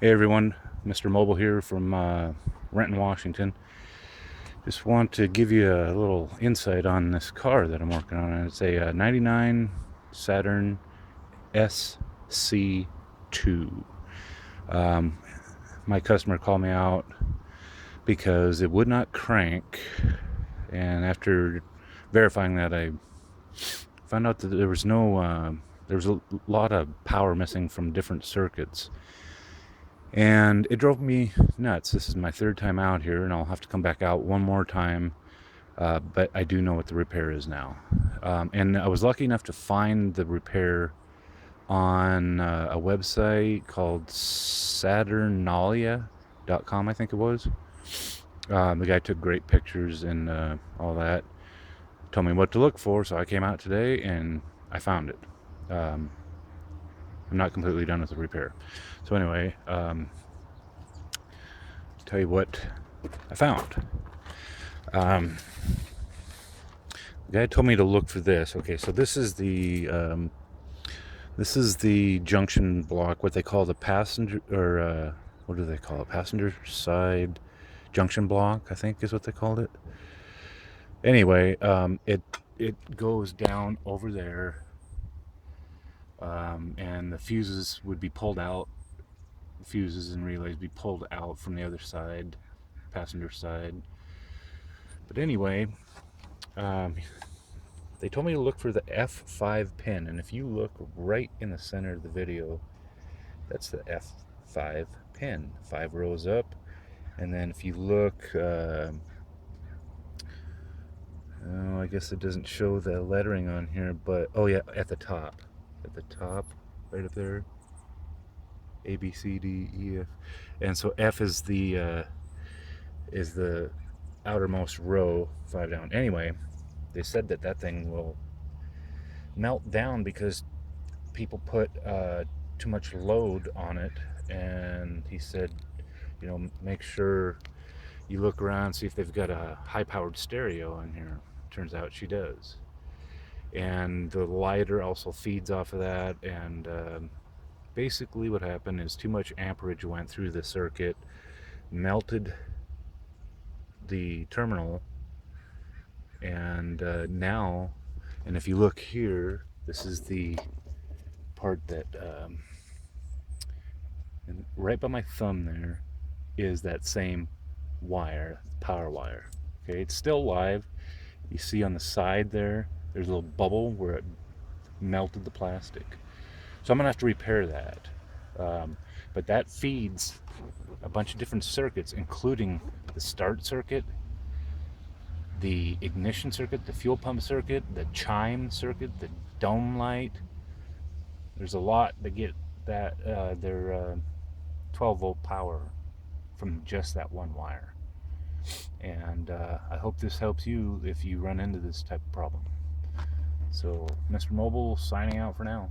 Hey everyone, Mr. Mobile here from Renton, Washington. Just want to give you a little insight on this car that I'm working on. It's a 99 Saturn SC2. Um, my customer called me out because it would not crank, and after verifying that, I found out that there was a lot of power missing from different circuits. And it drove me nuts. This is my third time out here, and I'll have to come back out one more time. But I do know what the repair is now. And I was lucky enough to find the repair on a website called Saturnalia.com, I think it was. The guy took great pictures and all that. Told me what to look for, so I came out today and I found it. Um, I'm not completely done with the repair. So anyway, tell you what I found. Um, the guy told me to look for this. Okay, so this is the junction block, what they call the passenger, or what do they call it? Passenger side junction block, I think is what they called it. Anyway, it goes down over there, and the fuses would be pulled out. Fuses and relays be pulled out from the other side, passenger side. But anyway, um, they told me to look for the F5 pin, and if you look right in the center of the video, that's the F5 pin, 5 rows up. And then if you look, oh, I guess it doesn't show the lettering on here, but oh yeah, at the top, right up there, A, B, C, D, E, F, and so F is the outermost row, 5 down. Anyway, they said that that thing will melt down because people put too much load on it, and he said, make sure you look around, see if they've got a high-powered stereo in here. Turns out she does, and the lighter also feeds off of that. And basically what happened is too much amperage went through the circuit, melted the terminal, and now, and if you look here, this is the part that and right by my thumb there is that same wire, power wire. Okay, it's still live. You see on the side there's a little bubble where it melted the plastic. So I'm gonna have to repair that. But that feeds a bunch of different circuits, including the start circuit, the ignition circuit, the fuel pump circuit, the chime circuit, the dome light. There's a lot that get that their 12 volt power from just that one wire. And I hope this helps you if you run into this type of problem. So, Mr. Mobile signing out for now.